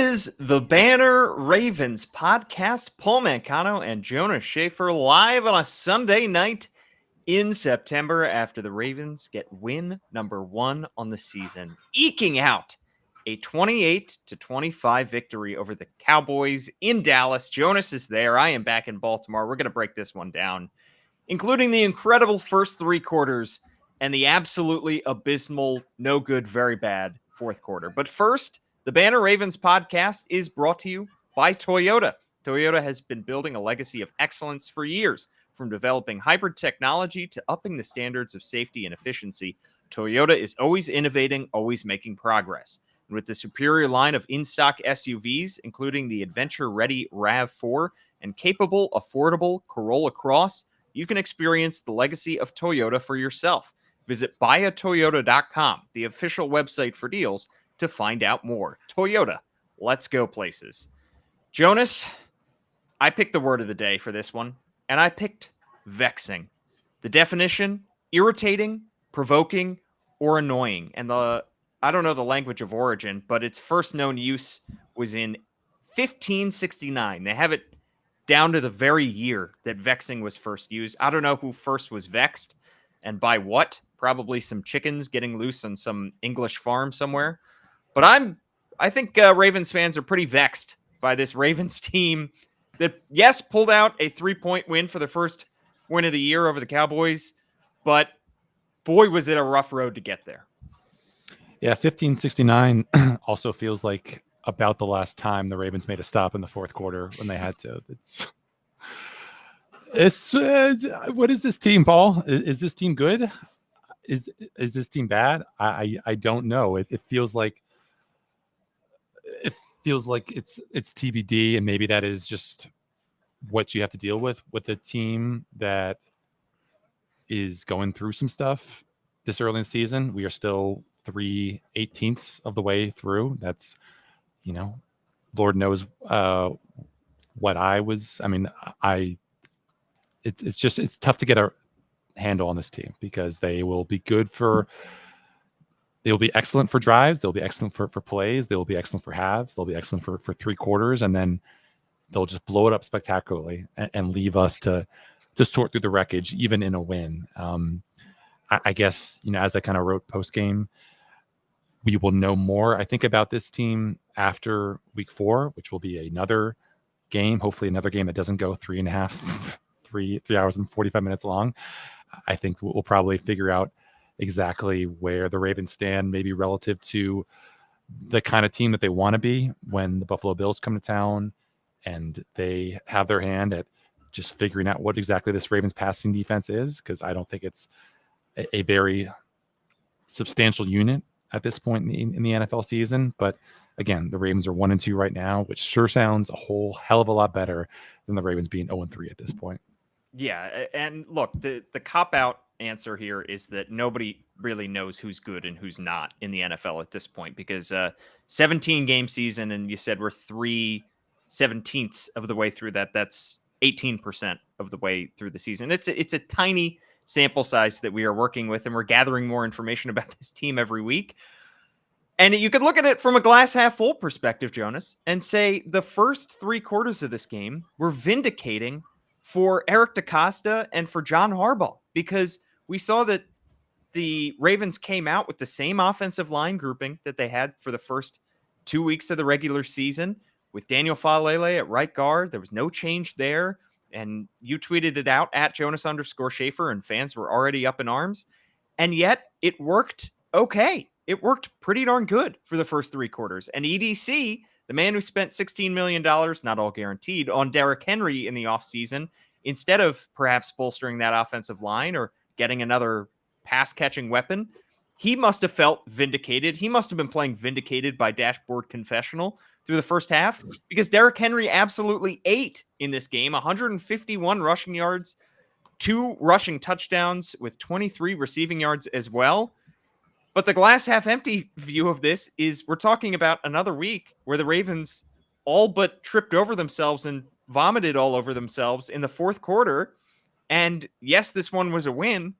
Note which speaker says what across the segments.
Speaker 1: is the Banner Ravens podcast. Paul Mancano and Jonas Shaffer live on a Sunday night in September after the Ravens get win number 1 on the season, eking out a 28-25 victory over the Cowboys in Dallas. Jonas is there. I am back in Baltimore. We're going to break this one down, including the incredible first 3 quarters and the absolutely abysmal, no good, very bad fourth quarter. But first, the Banner Ravens podcast is brought to you by Toyota. Toyota has been building a legacy of excellence for years. From developing hybrid technology to upping the standards of safety and efficiency, Toyota is always innovating, always making progress. And with the superior line of in-stock SUVs, including the adventure-ready RAV4 and capable, affordable Corolla Cross, you can experience the legacy of Toyota for yourself. Visit buyatoyota.com, the official website for deals, to find out more. Toyota, let's go places. Jonas, I picked the word of the day for this one, and I picked vexing. The definition, irritating, provoking, or annoying. And I don't know the language of origin, but its first known use was in 1569. They have it down to the very year that vexing was first used. I don't know who first was vexed and by what. Probably some chickens getting loose on some English farm somewhere. But I think Ravens fans are pretty vexed by this Ravens team that, yes, pulled out a 3-point win for the first win of the year over the Cowboys, but boy, was it a rough road to get there.
Speaker 2: Yeah, 1569 also feels like about the last time the Ravens made a stop in the fourth quarter when they had to. It's what is this team, Paul? Is this team good? Is this team bad? I don't know. It feels like it's TBD, and maybe that is just what you have to deal with a team that is going through some stuff this early in the season. We are still 3/18 of the way through. That's, Lord knows what I was. I mean, it's tough to get a handle on this team because they will be they'll be excellent for drives. They'll be excellent for plays. They'll be excellent for halves. They'll be excellent for 3 quarters. And then they'll just blow it up spectacularly and leave us to sort through the wreckage, even in a win. I guess, as I kind of wrote post game, we will know more, I think, about this team after week 4, which will be another game, hopefully another game that doesn't go 3 hours and 45 minutes long. I think we'll probably figure out exactly where the Ravens stand, maybe relative to the kind of team that they want to be when the Buffalo Bills come to town and they have their hand at just figuring out what exactly this Ravens passing defense is, because I don't think it's a very substantial unit at this point in the NFL season. But again, the Ravens are 1-2 right now, which sure sounds a whole hell of a lot better than the Ravens being 0-3 at this point.
Speaker 1: Yeah, and look, the cop-out answer here is that nobody really knows who's good and who's not in the NFL at this point, because 17-game season, and you said we're 3/17 of the way through that. That's 18% of the way through the season. It's a tiny sample size that we are working with, and we're gathering more information about this team every week. And you could look at it from a glass half full perspective, Jonas, and say the first 3 quarters of this game were vindicating for Eric DeCosta and for John Harbaugh, because we saw that the Ravens came out with the same offensive line grouping that they had for the first 2 weeks of the regular season, with Daniel Falele at right guard. There was no change there. And you tweeted it out at Jonas_Shaffer, and fans were already up in arms. And yet it worked okay. It worked pretty darn good for the first 3 quarters. And EDC, the man who spent $16 million, not all guaranteed, on Derrick Henry in the offseason, instead of perhaps bolstering that offensive line or getting another pass-catching weapon, he must have felt vindicated. He must have been playing vindicated by Dashboard Confessional through the first half, because Derrick Henry absolutely ate in this game. 151 rushing yards, 2 rushing touchdowns with 23 receiving yards as well. But the glass half empty view of this is we're talking about another week where the Ravens all but tripped over themselves and vomited all over themselves in the fourth quarter. And yes, this one was a win,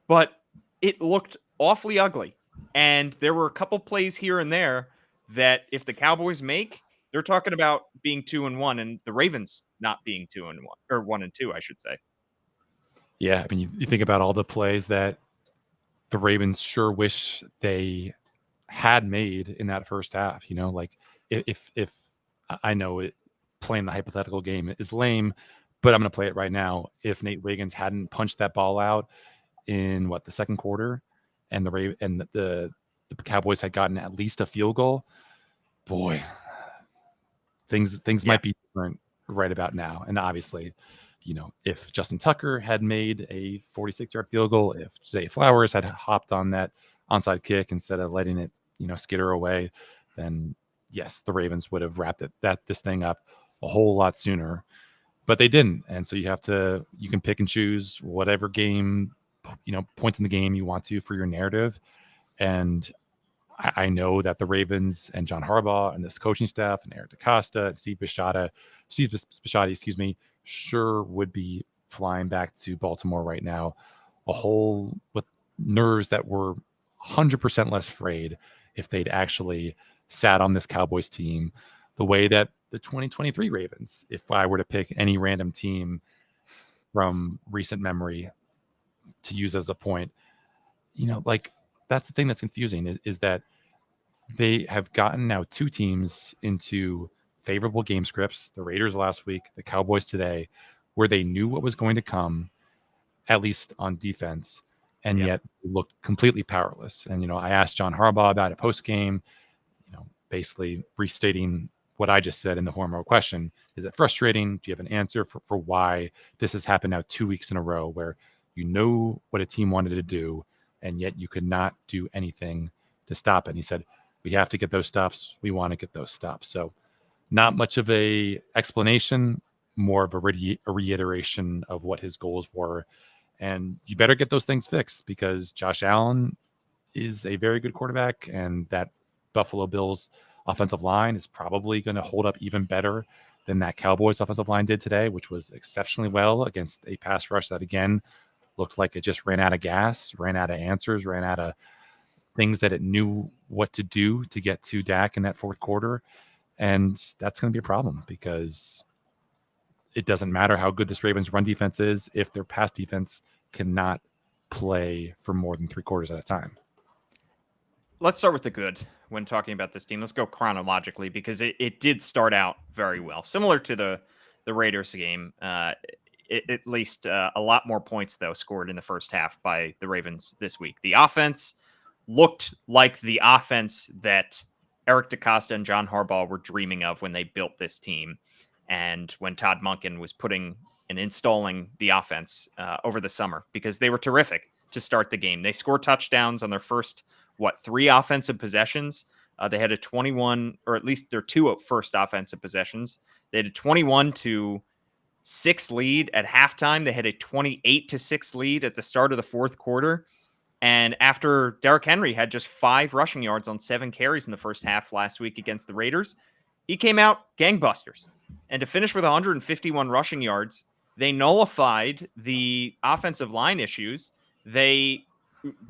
Speaker 1: but it looked awfully ugly. And there were a couple plays here and there that if the Cowboys make, They're talking about being 2-1 and the Ravens not being 2-1 or 1-2, I should say.
Speaker 2: Yeah, I mean, you think about all the plays that the Ravens sure wish they had made in that first half. Like if I know it, playing the hypothetical game is lame, but I'm going to play it right now. If Nate Wiggins hadn't punched that ball out in the second quarter, and the Cowboys had gotten at least a field goal, boy, things
Speaker 1: Yeah.
Speaker 2: might be different right about now. And obviously, if Justin Tucker had made a 46-yard field goal, if Zay Flowers had hopped on that onside kick instead of letting it, skitter away, then yes, the Ravens would have wrapped this thing up a whole lot sooner. But they didn't. And so you can pick and choose whatever game, points in the game you want to for your narrative. And I know that the Ravens and John Harbaugh and this coaching staff and Eric DeCosta and Steve Bisciotti, excuse me, sure would be flying back to Baltimore right now, with nerves that were 100% less frayed if they'd actually sat on this Cowboys team the way that the 2023 Ravens, if I were to pick any random team from recent memory to use as a point, like that's the thing that's confusing is that they have gotten now two teams into favorable game scripts, the Raiders last week, the Cowboys today, where they knew what was going to come, at least on defense, and yet looked completely powerless. And, I asked John Harbaugh about it post-game, basically restating what I just said in the form of a question. Is it frustrating? Do you have an answer for why this has happened now 2 weeks in a row where you know what a team wanted to do, and yet you could not do anything to stop it? And he said, we have to get those stops. We want to get those stops. So not much of a explanation, more of a reiteration of what his goals were. And you better get those things fixed because Josh Allen is a very good quarterback, and that Buffalo Bills offensive line is probably going to hold up even better than that Cowboys offensive line did today, which was exceptionally well against a pass rush that, again, looked like it just ran out of gas, ran out of answers, ran out of things that it knew what to do to get to Dak in that fourth quarter. And that's going to be a problem because it doesn't matter how good this Ravens run defense is if their pass defense cannot play for more than 3 quarters at a time.
Speaker 1: Let's start with the good when talking about this team. Let's go chronologically because it did start out very well. Similar to the Raiders game, at least a lot more points, though, scored in the first half by the Ravens this week. The offense looked like the offense that Eric DeCosta and John Harbaugh were dreaming of when they built this team. And when Todd Monken was putting and installing the offense over the summer, because they were terrific to start the game. They scored touchdowns on their first, 3 offensive possessions. They had a 21, or at least their 2 first offensive possessions. They had a 21-6 lead at halftime. They had a 28-6 lead at the start of the fourth quarter. And after Derrick Henry had just 5 rushing yards on 7 carries in the first half last week against the Raiders, he came out gangbusters. And to finish with 151 rushing yards, they nullified the offensive line issues.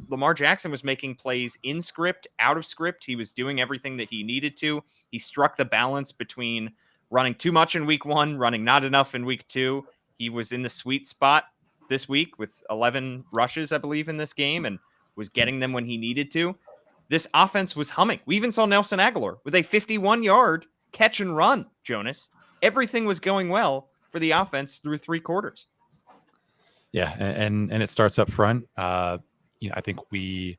Speaker 1: Lamar Jackson was making plays in script, out of script. He was doing everything that he needed to. He struck the balance between running too much in week 1, running not enough in week 2. He was in the sweet spot this week with 11 rushes, I believe, in this game and was getting them when he needed to. This offense was humming. We even saw Nelson Aguilar with a 51-yard catch and run, Jonas. Everything was going well for the offense through 3 quarters.
Speaker 2: Yeah, and it starts up front. I think we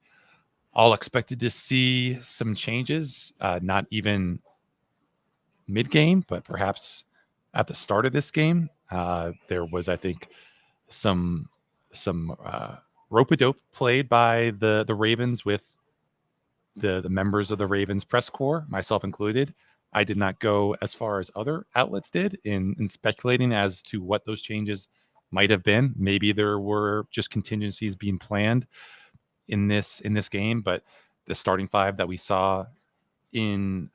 Speaker 2: all expected to see some changes, not even mid-game, but perhaps at the start of this game. There was, I think, some rope-a-dope played by the Ravens with the members of the Ravens press corps, myself included. I did not go as far as other outlets did in speculating as to what those changes might have been. Maybe there were just contingencies being planned in this game, but the starting 5 that we saw in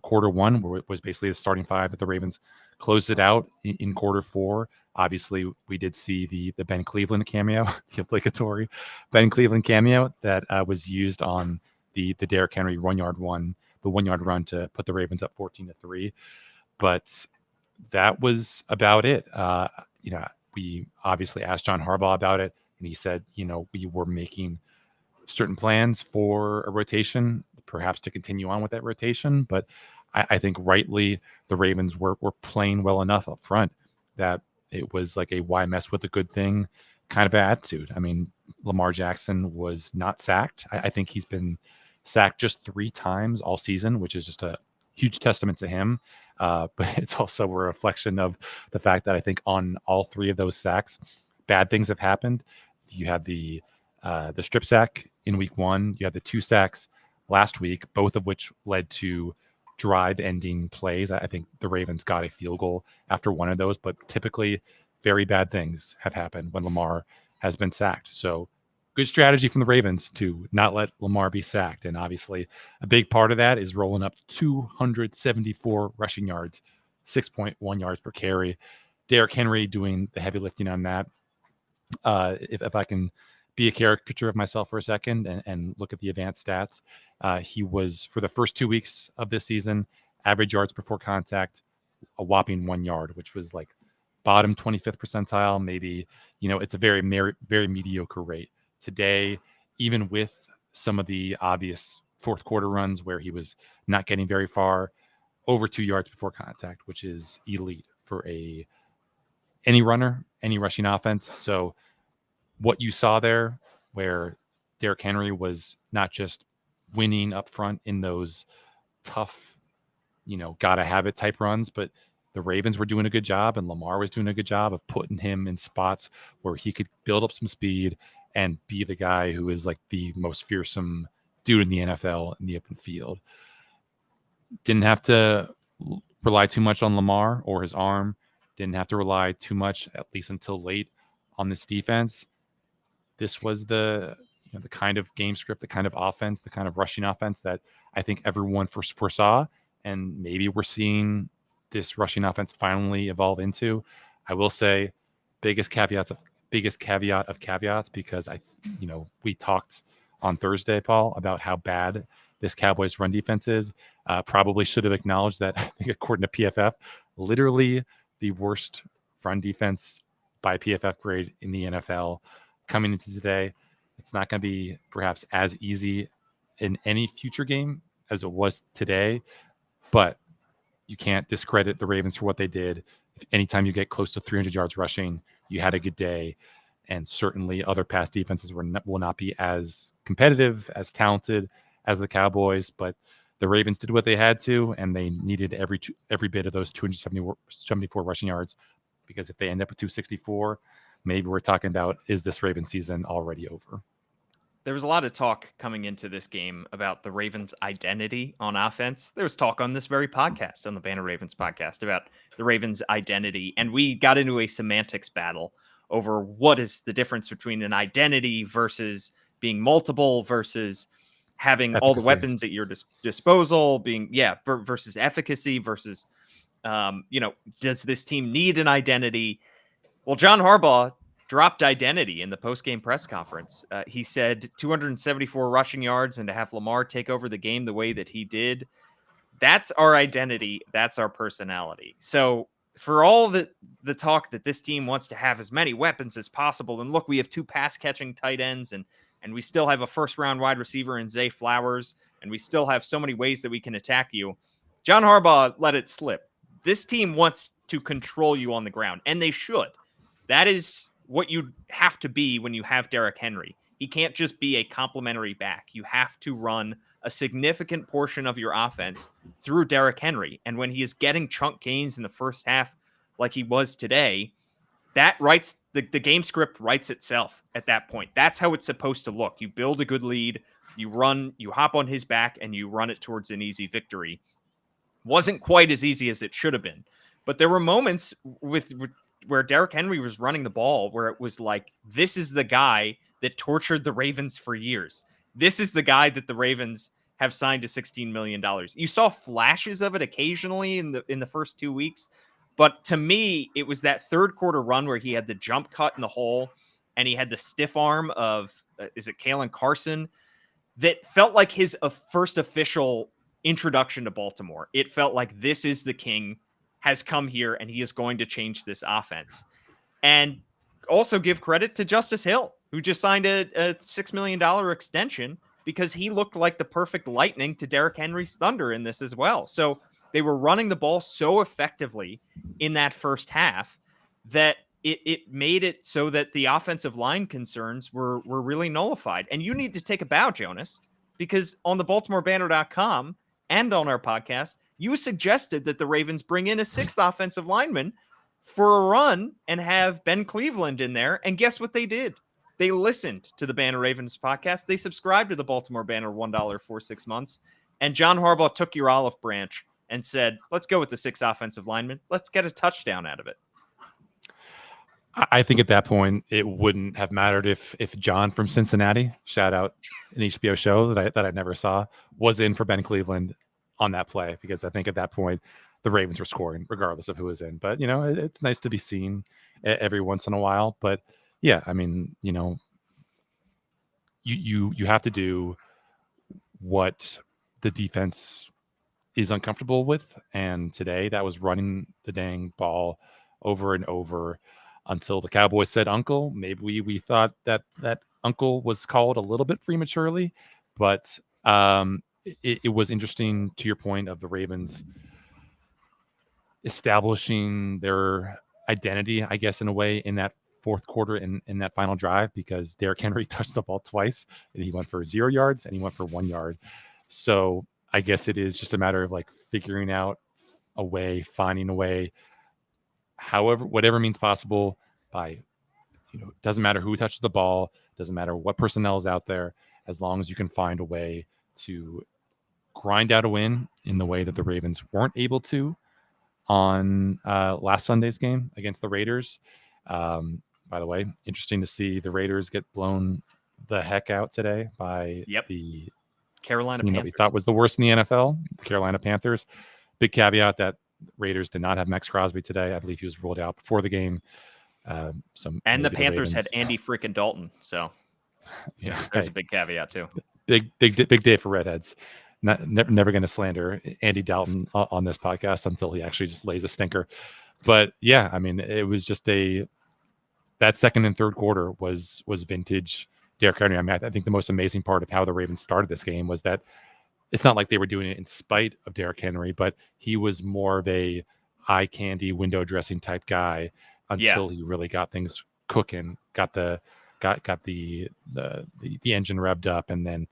Speaker 2: quarter 1 was basically the starting 5 that the Ravens closed it out in quarter 4. Obviously, we did see the Ben Cleveland cameo, the obligatory Ben Cleveland cameo that was used on the Derrick Henry 1-yard one the 1 yard run to put the Ravens up 14-3. But that was about it. We obviously asked John Harbaugh about it, and he said, we were making certain plans for a rotation, perhaps to continue on with that rotation. But I think rightly the Ravens were playing well enough up front that it was like a why mess with a good thing kind of attitude. I mean, Lamar Jackson was not sacked. I think he's been sacked just 3 times all season, which is just a huge testament to him. But it's also a reflection of the fact that I think on all 3 of those sacks, bad things have happened. You had the strip sack in week 1. You had the 2 sacks last week, both of which led to drive-ending plays. I think the Ravens got a field goal after one of those, but typically very bad things have happened when Lamar has been sacked. So good strategy from the Ravens to not let Lamar be sacked. And obviously a big part of that is rolling up 274 rushing yards, 6.1 yards per carry. Derrick Henry doing the heavy lifting on that. If I can be a caricature of myself for a second and look at the advanced stats, he was, for the first 2 weeks of this season, average yards before contact, a whopping 1 yard, which was like bottom 25th percentile. Maybe, it's a very, very mediocre rate. Today, even with some of the obvious fourth quarter runs where he was not getting very far, over 2 yards before contact, which is elite for any runner, any rushing offense. So what you saw there, where Derrick Henry was not just winning up front in those tough, gotta have it type runs, but the Ravens were doing a good job and Lamar was doing a good job of putting him in spots where he could build up some speed and be the guy who is like the most fearsome dude in the NFL in the open field. Didn't have to rely too much on Lamar or his arm. Didn't have to rely too much, at least until late, on this defense. This was the kind of game script, the kind of offense, the kind of rushing offense that I think everyone foresaw, and maybe we're seeing this rushing offense finally evolve into. I will say, biggest caveat of caveats, because we talked on Thursday, Paul, about how bad this Cowboys run defense is. Probably should have acknowledged that. I think according to PFF, literally the worst run defense by PFF grade in the NFL. Coming into today, it's not going to be perhaps as easy in any future game as it was today, but you can't discredit the Ravens for what they did. If anytime you get close to 300 yards rushing, you had a good day, and certainly other past defenses will not be as competitive, as talented as the Cowboys, but the Ravens did what they had to, and they needed every bit of those 274 rushing yards, because if they end up with 264, maybe we're talking about, is this Ravens season already over?
Speaker 1: There was a lot of talk coming into this game about the Ravens' identity on offense. There was talk on this very podcast, on the Banner Ravens podcast, about the Ravens' identity. And we got into a semantics battle over what is the difference between an identity versus being multiple versus having all the weapons at your disposal, versus efficacy versus, does this team need an identity? Well, John Harbaugh dropped identity in the post-game press conference. He said 274 rushing yards, and to have Lamar take over the game the way that he did, that's our identity. That's our personality. So for all the talk that this team wants to have as many weapons as possible, and look, we have 2 pass-catching tight ends, and we still have a first-round wide receiver in Zay Flowers, and we still have so many ways that we can attack you. John Harbaugh let it slip. This team wants to control you on the ground, and they should. That is what you have to be when you have Derrick Henry. He can't just be a complimentary back. You have to run a significant portion of your offense through Derrick Henry. And when he is getting chunk gains in the first half, like he was today, that writes the game script writes itself at that point. That's how it's supposed to look. You build a good lead, you hop on his back, and you run it towards an easy victory. Wasn't quite as easy as it should have been. But there were moments where Derrick Henry was running the ball where it was like, this is the guy that tortured the Ravens for years. This is the guy that the Ravens have signed to $16 million. You saw flashes of it occasionally in the first 2 weeks, but to me, it was that third quarter run where he had the jump cut in the hole and he had the stiff arm of, is it Kalen Carson, that felt like his first official introduction to Baltimore. It felt like this is the king, has come here, and he is going to change this offense. And also give credit to Justice Hill, who just signed a $6 million extension because he looked like the perfect lightning to Derrick Henry's thunder in this as well. So they were running the ball so effectively in that first half that it made it so that the offensive line concerns were really nullified. And you need to take a bow, Jonas, because on the BaltimoreBanner.com and on our podcast, you suggested that the Ravens bring in a sixth offensive lineman for a run and have Ben Cleveland in there. And guess what they did? They listened to the Banner Ravens podcast. They subscribed to the Baltimore Banner $1 for 6 months. And John Harbaugh took your olive branch and said, let's go with the six offensive linemen. Let's get a touchdown out of it.
Speaker 2: I think at that point it wouldn't have mattered if John from Cincinnati, shout out an HBO show that I never saw, was in for Ben Cleveland on that play, because I think at that point the Ravens were scoring regardless of who was in. But it's nice to be seen every once in a while. But yeah, I mean, you have to do what the defense is uncomfortable with, and today that was running the dang ball over and over until the Cowboys said uncle. Maybe we thought that uncle was called a little bit prematurely, but it was interesting, to your point, of the Ravens establishing their identity, I guess, in a way, in that fourth quarter, in that final drive, because Derrick Henry touched the ball twice, and he went for 0 yards and he went for 1 yard. So I guess it is just a matter of like figuring out a way, finding a way, whatever means possible, by doesn't matter who touches the ball, doesn't matter what personnel is out there, as long as you can find a way to grind out a win in the way that the Ravens weren't able to on last Sunday's game against the Raiders. By the way, interesting to see the Raiders get blown the heck out today by the
Speaker 1: Carolina
Speaker 2: team
Speaker 1: Panthers,
Speaker 2: that we thought was the worst in the NFL, the Carolina Panthers. Big caveat that Raiders did not have Max Crosby today. I believe he was ruled out before the game.
Speaker 1: And the Panthers had Andy freaking Dalton. So there's a big caveat too.
Speaker 2: Big day for redheads. Never going to slander Andy Dalton on this podcast until he actually just lays a stinker. But yeah, I mean, it was just that second and third quarter was vintage Derrick Henry. I mean, I think the most amazing part of how the Ravens started this game was that it's not like they were doing it in spite of Derrick Henry, but he was more of a eye candy window dressing type guy until he really got things cooking, got the engine revved up, and then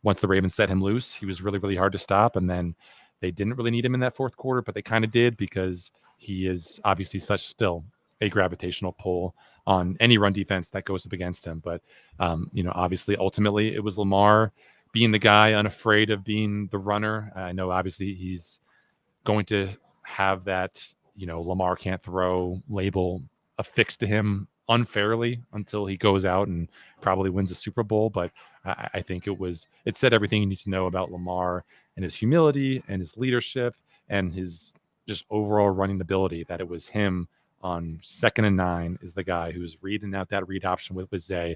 Speaker 2: once the Ravens set him loose, he was really, really hard to stop. And then they didn't really need him in that fourth quarter, but they kind of did, because he is obviously still a gravitational pull on any run defense that goes up against him. But obviously, ultimately, it was Lamar being the guy, unafraid of being the runner. I know obviously he's going to have that, Lamar can't throw label affixed to him unfairly until he goes out and probably wins a Super Bowl. But I think it said everything you need to know about Lamar and his humility and his leadership and his just overall running ability, that it was him on 2nd and 9 is the guy who's reading out that read option with Zay,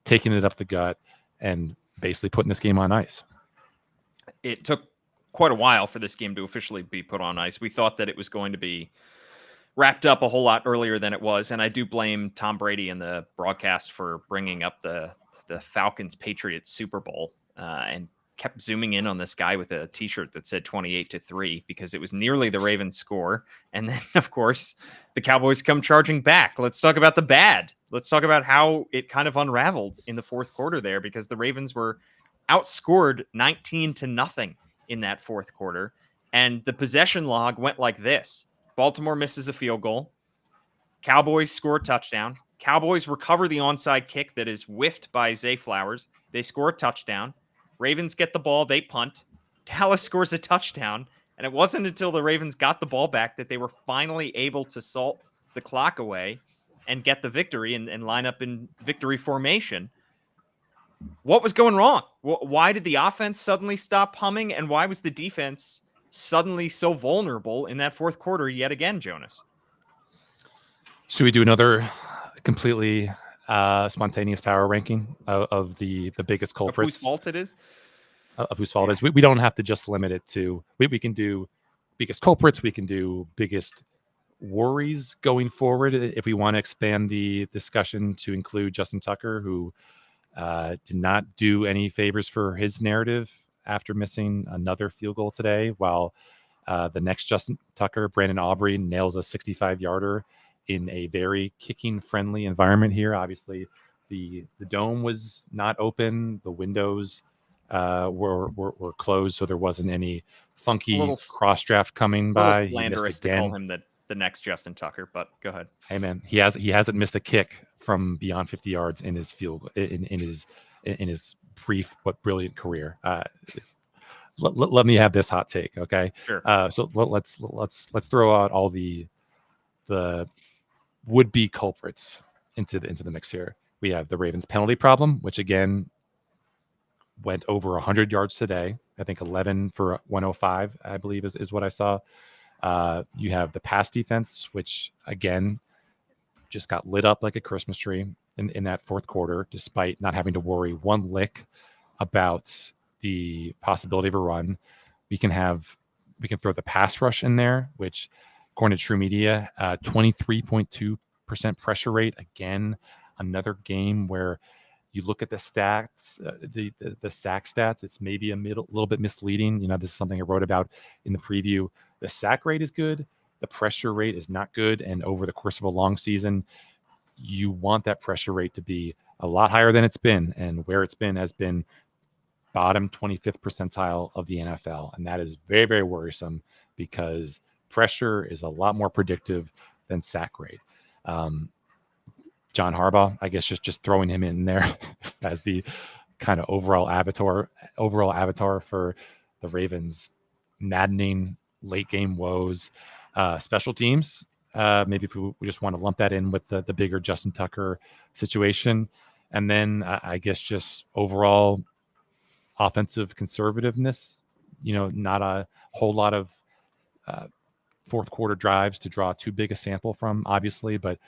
Speaker 2: taking it up the gut and basically putting this game on ice.
Speaker 1: It took quite a while for this game to officially be put on ice. We thought that it was going to be wrapped up a whole lot earlier than it was. And I do blame Tom Brady and the broadcast for bringing up the Falcons-Patriots Super Bowl and kept zooming in on this guy with a t-shirt that said 28-3, because it was nearly the Ravens score. And then, of course, the Cowboys come charging back. Let's talk about the bad. Let's talk about how it kind of unraveled in the fourth quarter there, because the Ravens were outscored 19-0 in that fourth quarter. And the possession log went like this. Baltimore misses a field goal. Cowboys score a touchdown. Cowboys recover the onside kick that is whiffed by Zay Flowers. They score a touchdown. Ravens get the ball. They punt. Dallas scores a touchdown. And it wasn't until the Ravens got the ball back that they were finally able to salt the clock away and get the victory and line up in victory formation. What was going wrong? Why did the offense suddenly stop humming? And why was the defense suddenly so vulnerable in that fourth quarter yet again, Jonas?
Speaker 2: Should we do another completely spontaneous power ranking of the biggest culprits?
Speaker 1: Of whose fault it is?
Speaker 2: of whose fault it is. We don't have to just limit it to, we can do biggest culprits, we can do biggest worries going forward if we want to expand the discussion to include Justin Tucker, who did not do any favors for his narrative after missing another field goal today, while the next Justin Tucker, Brandon Aubrey, nails a 65-yarder in a very kicking-friendly environment here. Obviously, the dome was not open. The windows were closed, so there wasn't any funky cross draft coming by.
Speaker 1: A little slanderous to call him the next Justin Tucker, but go ahead.
Speaker 2: Hey man, he hasn't missed a kick from beyond 50 yards in his in his brief but brilliant career. Let me have this hot take, okay?
Speaker 1: Sure.
Speaker 2: So let's throw out all the would-be culprits into the mix here. We have the Ravens penalty problem, which again went over 100 yards today. I think 11 for 105, I believe is what I saw. You have the pass defense, which again just got lit up like a Christmas tree in that fourth quarter, despite not having to worry one lick about the possibility of a run. We can throw the pass rush in there, which according to True Media, 23.2% pressure rate. Again, another game where you look at the stats, the sack stats, it's maybe a little bit misleading. You know, this is something I wrote about in the preview. The sack rate is good. The pressure rate is not good. And over the course of a long season, you want that pressure rate to be a lot higher than it's been. And where it's been has been bottom 25th percentile of the NFL. And that is very, very worrisome because pressure is a lot more predictive than sack rate. John Harbaugh, I guess just throwing him in there as the kind of overall avatar for the Ravens, maddening late game woes. Special teams, maybe if we just want to lump that in with the bigger Justin Tucker situation. And then I guess just overall offensive conservativeness, you know, not a whole lot of fourth quarter drives to draw too big a sample from, obviously, but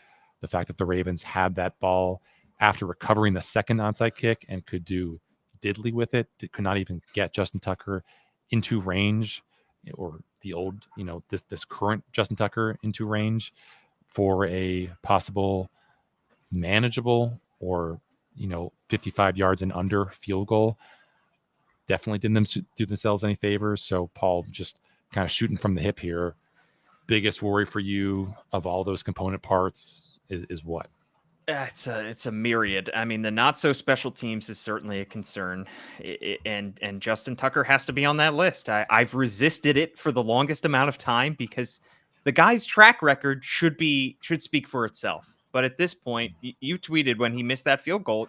Speaker 2: the fact that the Ravens had that ball after recovering the second onside kick and could do diddly with it, could not even get Justin Tucker into range, or the old, you know, this current Justin Tucker into range for a possible manageable or, you know, 55 yards and under field goal. Definitely didn't do themselves any favors. So Paul, just kind of shooting from the hip here, biggest worry for you of all those component parts is what?
Speaker 1: It's a myriad. I mean, the not so special teams is certainly a concern, and Justin Tucker has to be on that list. I've resisted it for the longest amount of time because the guy's track record should speak for itself. But at this point, you tweeted when he missed that field goal,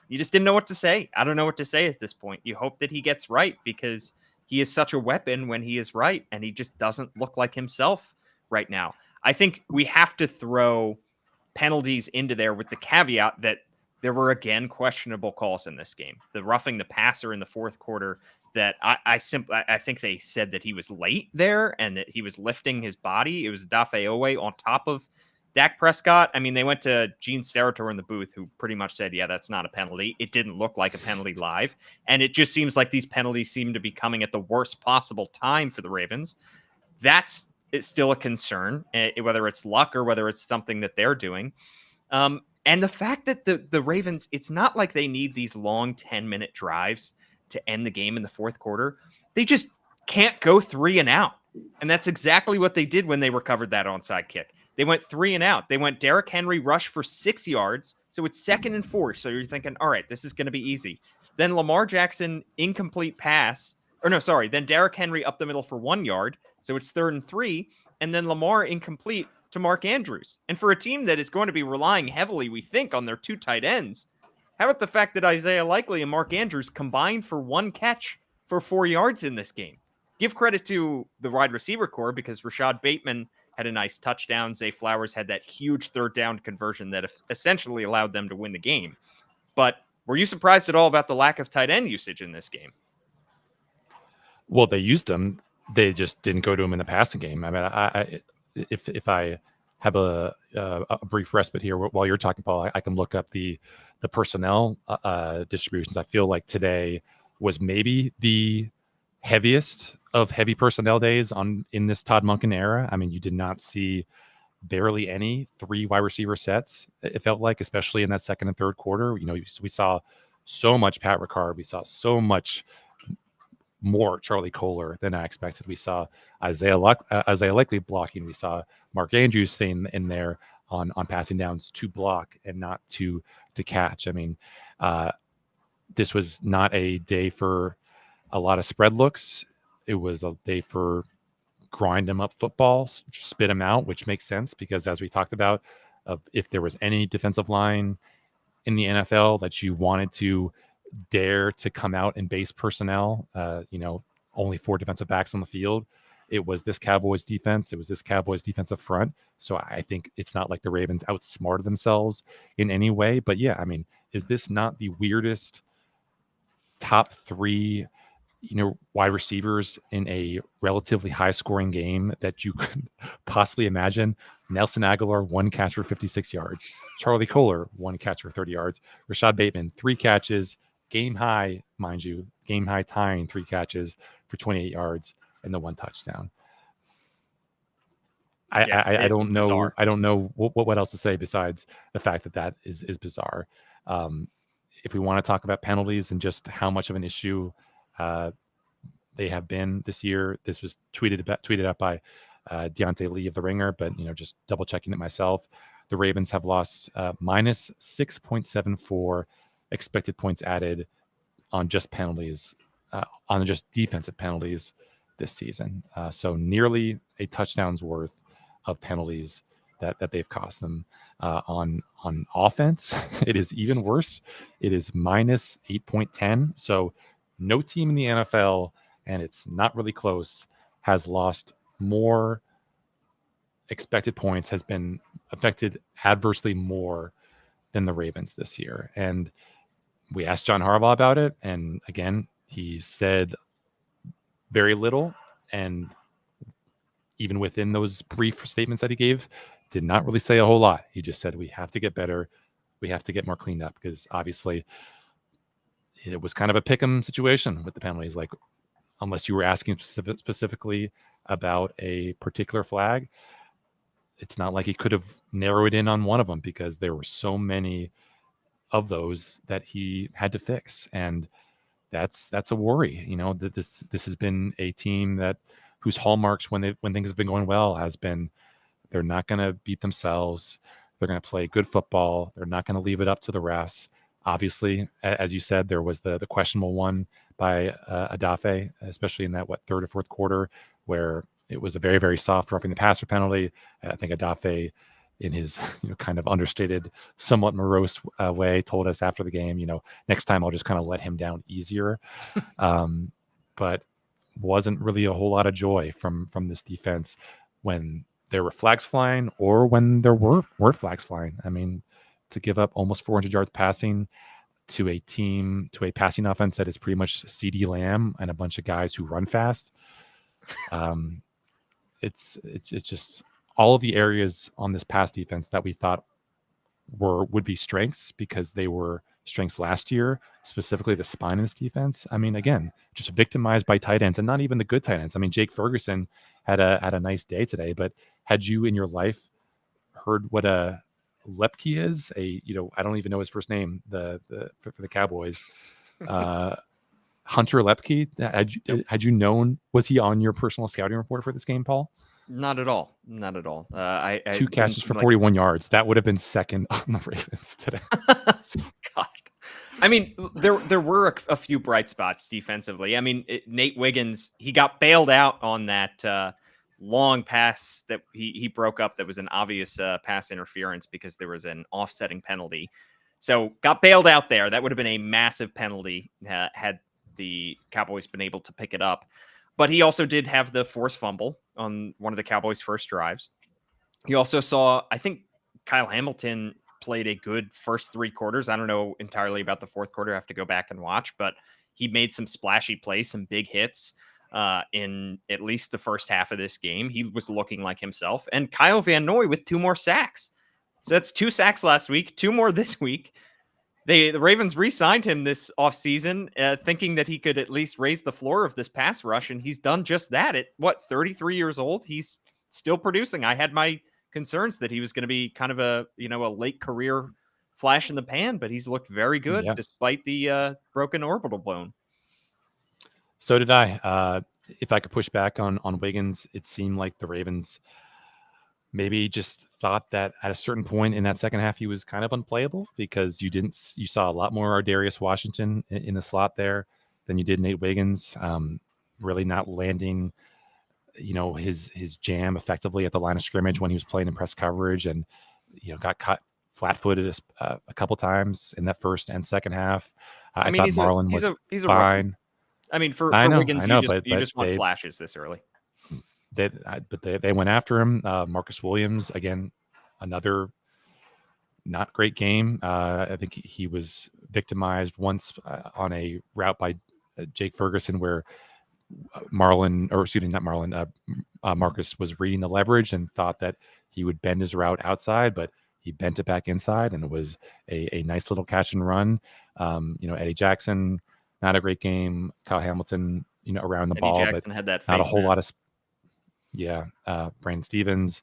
Speaker 1: you just didn't know what to say. I don't know what to say at this point. You hope that he gets right because he is such a weapon when he is right, and he just doesn't look like himself right now. I think we have to throw penalties into there with the caveat that there were again questionable calls in this game. The roughing the passer in the fourth quarter that I think they said that he was late there and that he was lifting his body. It was Dafe Owe on top of Dak Prescott. I mean, they went to Gene Steratore in the booth, who pretty much said, yeah, that's not a penalty. It didn't look like a penalty live. And it just seems like these penalties seem to be coming at the worst possible time for the Ravens. It's still a concern, whether it's luck or whether it's something that they're doing. And the fact that the Ravens, it's not like they need these long 10-minute drives to end the game in the fourth quarter. They just can't go 3 and out. And that's exactly what they did when they recovered that onside kick. They went 3 and out. They went Derrick Henry rush for 6 yards. So it's 2nd and 4. So you're thinking, all right, this is going to be easy. Then Lamar Jackson, incomplete pass. Then Derrick Henry up the middle for 1 yard. So it's 3rd and 3. And then Lamar incomplete to Mark Andrews. And for a team that is going to be relying heavily, we think, on their 2 tight ends, how about the fact that Isaiah Likely and Mark Andrews combined for 1 catch for 4 yards in this game? Give credit to the wide receiver core because Rashad Bateman had a nice touchdown. Zay Flowers had that huge 3rd down conversion that essentially allowed them to win the game. But were you surprised at all about the lack of tight end usage in this game?
Speaker 2: Well, they used them. They just didn't go to him in the passing game. I mean, if I have a brief respite here while you're talking, Paul, I can look up the personnel distributions. I feel like today was maybe the heaviest of heavy personnel days in this Todd Monken era. I mean, you did not see barely any 3 wide receiver sets. It felt like, especially in that second and third quarter. You know, we saw so much Pat Ricard. We saw so much more Charlie Kohler than I expected. We saw Isaiah Likely blocking. We saw Mark Andrews staying in there on passing downs to block and not to catch. I mean, this was not a day for a lot of spread looks. It was a day for grind them up football, spit them out, which makes sense because, as we talked about, if there was any defensive line in the NFL that you wanted to dare to come out and base personnel, only 4 defensive backs on the field, it was this Cowboys defense. It was this Cowboys defensive front. So I think it's not like the Ravens outsmarted themselves in any way. But yeah, I mean, is this not the weirdest top 3 wide receivers in a relatively high scoring game that you could possibly imagine? Nelson Aguilar, 1 catch for 56 yards. Charlie Kohler, 1 catch for 30 yards. Rashad Bateman, 3 catches, game high, mind you, game high tying 3 catches for 28 yards and the 1 touchdown. I don't know. Bizarre. I don't know what else to say besides the fact that is bizarre. If we want to talk about penalties and just how much of an issue they have been this year, this was tweeted out by Deontay Lee of The Ringer, but just double checking it myself. The Ravens have lost minus 6.74 expected points added on just penalties, on just defensive penalties this season. So nearly a touchdown's worth of penalties that they've cost them. On offense, it is even worse. It is minus 8.10. So no team in the NFL, and it's not really close, has lost more expected points, has been affected adversely more than the Ravens this year. And we asked John Harbaugh about it, and again, he said very little. And even within those brief statements that he gave, did not really say a whole lot. He just said, we have to get better. We have to get more cleaned up, because obviously it was kind of a pick'em situation with the penalties. Like, unless you were asking specifically about a particular flag, it's not like he could have narrowed in on one of them, because there were so many of those that he had to fix. And that's a worry, that this has been a team whose hallmarks when things have been going well has been, they're not going to beat themselves. They're going to play good football. They're not going to leave it up to the refs. Obviously, as you said, there was the questionable one by Adafe, especially in that third or fourth quarter, where it was a very, very soft roughing the passer penalty. I think Adafe, in his kind of understated, somewhat morose way, told us after the game, next time I'll just kind of let him down easier. But wasn't really a whole lot of joy from this defense when there were flags flying or when there weren't flags flying. I mean, to give up almost 400 yards passing to a passing offense that is pretty much CeeDee Lamb and a bunch of guys who run fast. It's just all of the areas on this pass defense that we thought would be strengths, because they were strengths last year, specifically the spine in this defense. I mean, again, just victimized by tight ends, and not even the good tight ends. I mean, Jake Ferguson had a nice day today, but had you in your life heard what a Lepke is? I don't even know his first name. For the Cowboys, Hunter Lepke. Had you known? Was he on your personal scouting report for this game, Paul?
Speaker 1: Not at all. Not at all. I
Speaker 2: 2 catches for 41 yards. That would have been second on the Ravens today.
Speaker 1: God. I mean, there were a few bright spots defensively. I mean, Nate Wiggins, he got bailed out on that long pass that he broke up. That was an obvious pass interference because there was an offsetting penalty. So got bailed out there. That would have been a massive penalty had the Cowboys been able to pick it up. But he also did have the forced fumble on one of the Cowboys' first drives. You also saw, I think, Kyle Hamilton played a good first 3 quarters. I don't know entirely about the fourth quarter. I have to go back and watch, but he made some splashy plays, some big hits in at least the first half of this game. He was looking like himself. And Kyle Van Noy with 2 more sacks. So that's 2 sacks last week, 2 more this week. The Ravens re-signed him this offseason, thinking that he could at least raise the floor of this pass rush, and he's done just that. At 33 years old, he's still producing. I had my concerns that he was going to be kind of a late career flash in the pan, but he's looked very good despite the broken orbital bone.
Speaker 2: So did I. If I could push back on Wiggins, it seemed like the Ravens maybe just thought that at a certain point in that second half he was kind of unplayable, because you saw a lot more Darius Washington in the slot there than you did Nate Wiggins. Really not landing, his jam effectively at the line of scrimmage when he was playing in press coverage, and got caught flat-footed a couple times in that first and second half. I thought Marlon was fine.
Speaker 1: I mean, for Wiggins,
Speaker 2: but
Speaker 1: you just want flashes this early.
Speaker 2: They went after him. Marcus Williams, again, another not great game. I think he was victimized once on a route by Jake Ferguson, where Marcus was reading the leverage and thought that he would bend his route outside, but he bent it back inside, and it was a nice little catch and run. Eddie Jackson, not a great game. Kyle Hamilton, around the ball,
Speaker 1: Jackson
Speaker 2: but
Speaker 1: had that
Speaker 2: not a whole lot of. Brandon Stevens,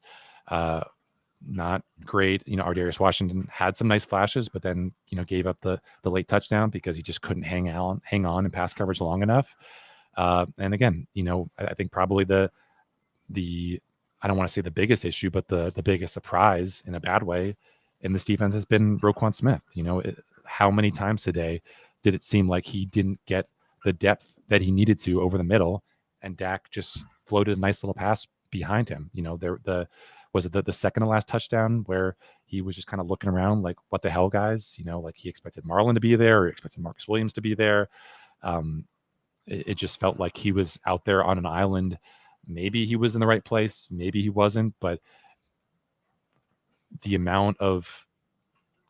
Speaker 2: not great. Darius Washington had some nice flashes, but then gave up the late touchdown because he just couldn't hang on in pass coverage long enough. And again, I think probably the I don't want to say the biggest issue, but the biggest surprise in a bad way in this defense has been Roquan Smith. How many times today did it seem like he didn't get the depth that he needed to over the middle, and Dak just floated a nice little pass behind him. Was it the second to last touchdown where he was just kind of looking around like, what the hell, guys? Like he expected Marlon to be there, or expected Marcus Williams to be there. It just felt like he was out there on an island. Maybe he was in the right place, maybe he wasn't, but the amount of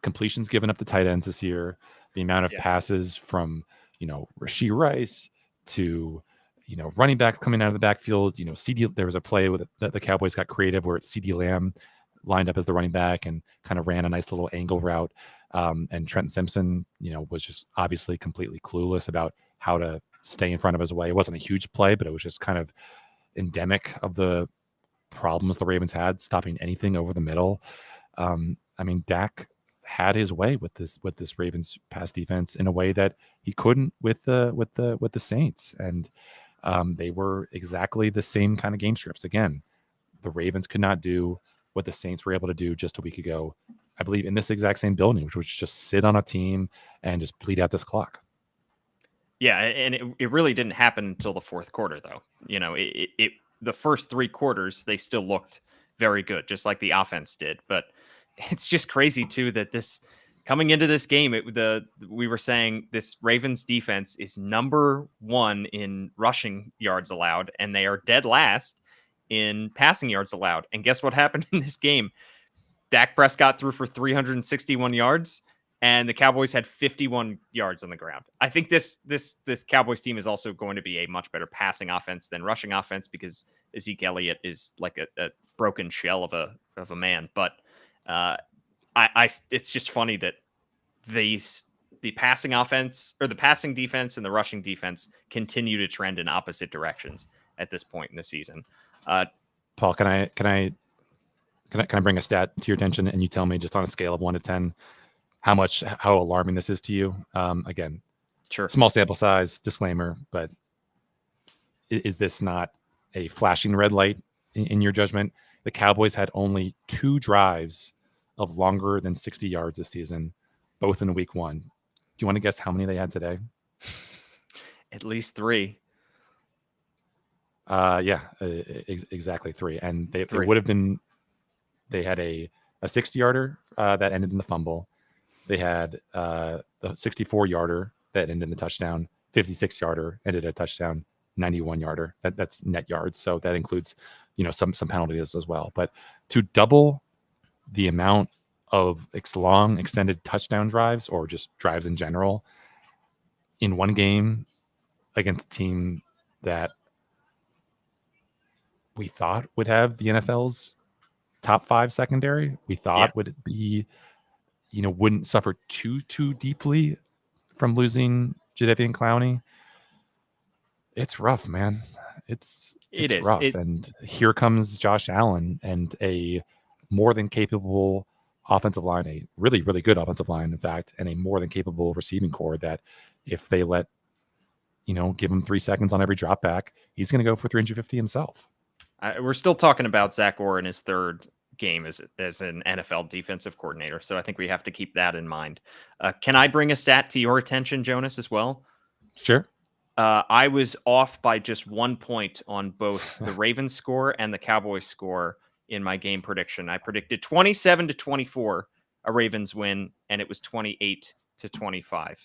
Speaker 2: completions given up to tight ends this year, the amount of passes from, Rashee Rice to, running backs coming out of the backfield, there was a play with the Cowboys got creative where it's CeeDee Lamb lined up as the running back and kind of ran a nice little angle route. And Trenton Simpson, was just obviously completely clueless about how to stay in front of his way. It wasn't a huge play, but it was just kind of endemic of the problems the Ravens had stopping anything over the middle. Dak had his way with this Ravens pass defense in a way that he couldn't with the Saints, and they were exactly the same kind of game scripts. Again, the Ravens could not do what the Saints were able to do just a week ago, I believe, in this exact same building, which was just sit on a team and just bleed out this clock.
Speaker 1: Yeah, and it really didn't happen until the fourth quarter, though. The first three quarters, they still looked very good, just like the offense did. But it's just crazy, too, that coming into this game, we were saying this Ravens defense is number one in rushing yards allowed, and they are dead last in passing yards allowed. And guess what happened in this game? Dak Prescott threw for 361 yards, and the Cowboys had 51 yards on the ground. I think this Cowboys team is also going to be a much better passing offense than rushing offense, because Zeke Elliott is like a broken shell of a man. But it's just funny that the passing offense, or the passing defense, and the rushing defense continue to trend in opposite directions at this point in the season.
Speaker 2: Paul, can I bring a stat to your attention, and you tell me, just on a scale of 1 to 10, how alarming this is to you? Again,
Speaker 1: sure,
Speaker 2: small sample size, disclaimer, but is this not a flashing red light in your judgment? The Cowboys had only 2 drives of longer than 60 yards this season, both in week 1. Do you want to guess how many they had today?
Speaker 1: At least 3.
Speaker 2: Exactly 3. And they would have been. They had a 60-yarder that ended in the fumble. They had the 64-yarder that ended in the touchdown. 56-yarder ended a touchdown. 91-yarder. That's net yards, so that includes some penalties as well. But to double the amount of long extended touchdown drives, or just drives in general, in one game against a team that we thought would have the NFL's top 5 secondary, we thought would be wouldn't suffer too deeply from losing Jadeveon Clowney. It's rough, man. It's rough. And here comes Josh Allen and a more than capable offensive line, a really, really good offensive line, in fact, and a more than capable receiving core that if they let, give him 3 seconds on every drop back, he's going to go for 350 himself.
Speaker 1: We're still talking about Zach Orr in his third game as an NFL defensive coordinator. So I think we have to keep that in mind. Can I bring a stat to your attention, Jonas, as well?
Speaker 2: Sure.
Speaker 1: I was off by just 1 point on both the Ravens score and the Cowboys score in my game prediction. I predicted 27-24, a Ravens win, and it was 28-25.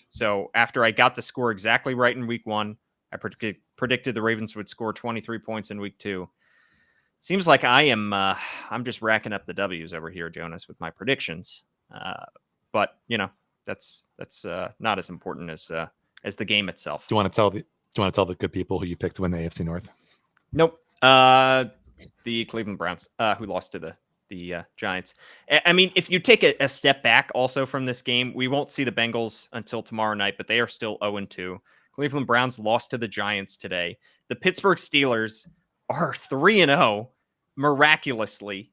Speaker 1: So after I got the score exactly right in week 1, I predicted the Ravens would score 23 points in week 2. Seems like I'm just racking up the W's over here, Jonas, with my predictions. But that's not as important as the game itself.
Speaker 2: Do you want to tell the good people who you picked to win the AFC North?
Speaker 1: Nope. The Cleveland Browns, who lost to the Giants. I mean, if you take a step back also from this game, we won't see the Bengals until tomorrow night, but they are still 0-2. Cleveland Browns lost to the Giants today. The Pittsburgh Steelers are 3-0 miraculously.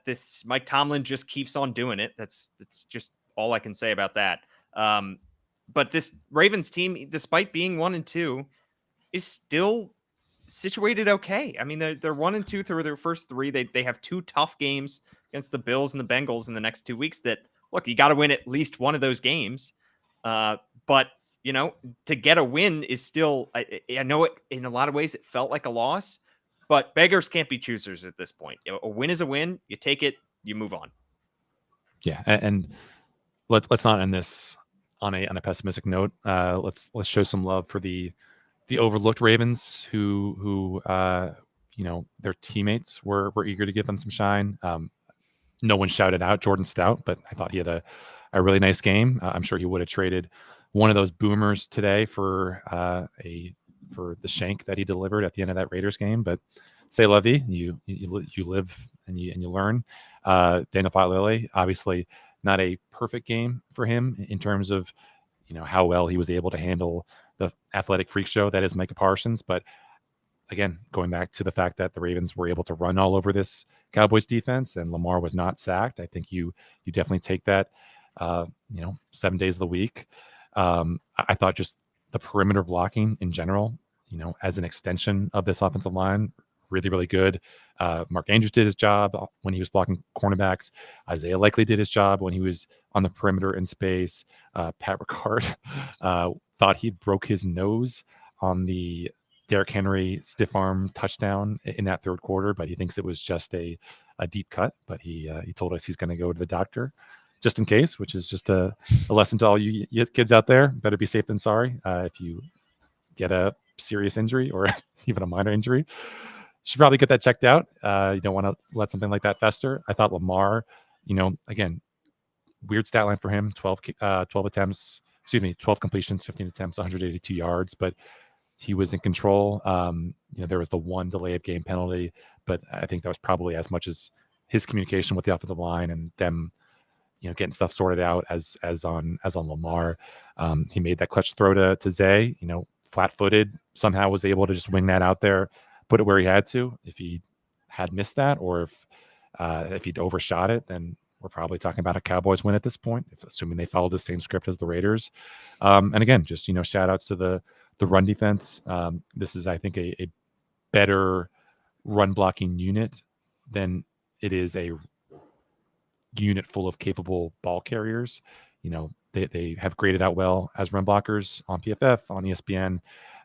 Speaker 1: This Mike Tomlin just keeps on doing it. That's just all I can say about that. But this Ravens team, despite being 1-2, is still situated okay. I mean, they're 1-2 through their first 3. They have 2 tough games against the Bills and the Bengals in the next 2 weeks. That look, you got to win at least one of those games. But to get a win is still. I know it in a lot of ways. It felt like a loss, but beggars can't be choosers at this point. A win is a win. You take it. You move on.
Speaker 2: Yeah, and let's not end this on a pessimistic note. Let's show some love for the overlooked Ravens who their teammates were eager to give them some shine. No one shouted out Jordan Stout, but I thought he had a really nice game. I'm sure he would have traded one of those boomers today for the shank that he delivered at the end of that Raiders game. But say la vie, you live and you learn. Daniel Faalele, obviously not a perfect game for him in terms of how well he was able to handle the athletic freak show that is Micah Parsons. But again, going back to the fact that the Ravens were able to run all over this Cowboys defense and Lamar was not sacked, I think you definitely take that 7 days of the week. I thought just the perimeter blocking in general, as an extension of this offensive line, really, really good. Mark Andrews did his job when he was blocking cornerbacks. Isaiah Likely did his job when he was on the perimeter in space. Pat Ricard thought he broke his nose on the Derrick Henry stiff arm touchdown in that third quarter, but he thinks it was just a deep cut. But he told us he's going to go to the doctor just in case, which is just a lesson to all you kids out there. Better be safe than sorry. If you get a serious injury or even a minor injury, should probably get that checked out. You don't want to let something like that fester. I thought Lamar, again, weird stat line for him, 12 completions, 15 attempts, 182 yards, but he was in control. There was the one delay of game penalty, but I think that was probably as much as his communication with the offensive line and them, getting stuff sorted out as on Lamar. He made that clutch throw to Zay, flat-footed, somehow was able to just wing that out there, put it where he had to. If he had missed that, or if he'd overshot it, then we're probably talking about a Cowboys win at this point, assuming they followed the same script as the Raiders. And again, just shout outs to the run defense. This is, I think, a better run blocking unit than it is a unit full of capable ball carriers. They have graded out well as run blockers on PFF, on ESPN.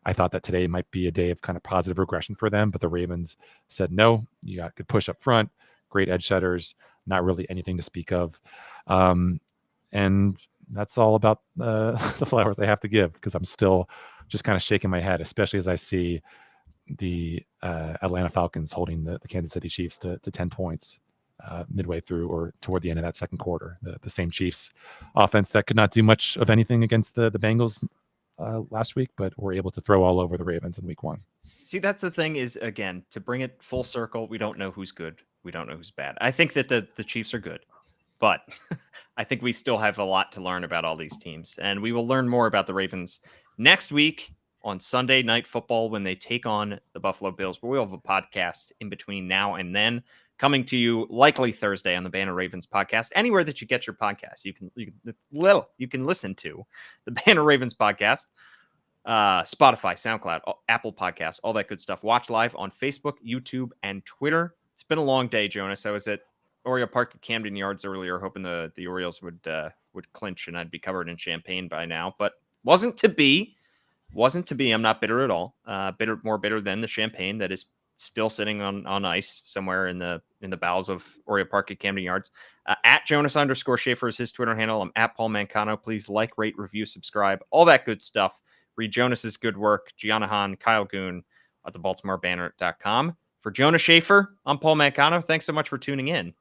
Speaker 2: I thought that today might be a day of kind of positive regression for them, but the Ravens said, no, you got good push up front, great edge setters, not really anything to speak of. And that's all about the flowers they have to give, because I'm still just kind of shaking my head, especially as I see the Atlanta Falcons holding the Kansas City Chiefs to 10 points midway through or toward the end of that second quarter. The same Chiefs offense that could not do much of anything against the Bengals last week, but were able to throw all over the Ravens in week 1.
Speaker 1: See, that's the thing is, again, to bring it full circle, we don't know who's good. We don't know who's bad. I think that the Chiefs are good. but I think we still have a lot to learn about all these teams, and we will learn more about the Ravens next week on Sunday Night Football when they take on the Buffalo Bills. But we'll have a podcast in between now and then, coming to you likely Thursday on the Banner Ravens podcast. Anywhere that you get your podcasts, you can listen to the Banner Ravens podcast. Spotify, SoundCloud, Apple Podcasts, all that good stuff. Watch live on Facebook, YouTube, and Twitter. It's been a long day, Jonas. I was at Oriole Park at Camden Yards earlier, hoping the Orioles would clinch and I'd be covered in champagne by now, but wasn't to be. I'm not bitter at all. More bitter than the champagne that is still sitting on ice somewhere in the bowels of Oriole Park at Camden Yards. At Jonas_Shaffer is his Twitter handle. I'm at Paul Mancano. Please like, rate, review, subscribe, all that good stuff. Read Jonas's good work. Gianna Hahn, Kyle Goon at the BaltimoreBanner.com. For Jonas Shaffer, I'm Paul Mancano. Thanks so much for tuning in.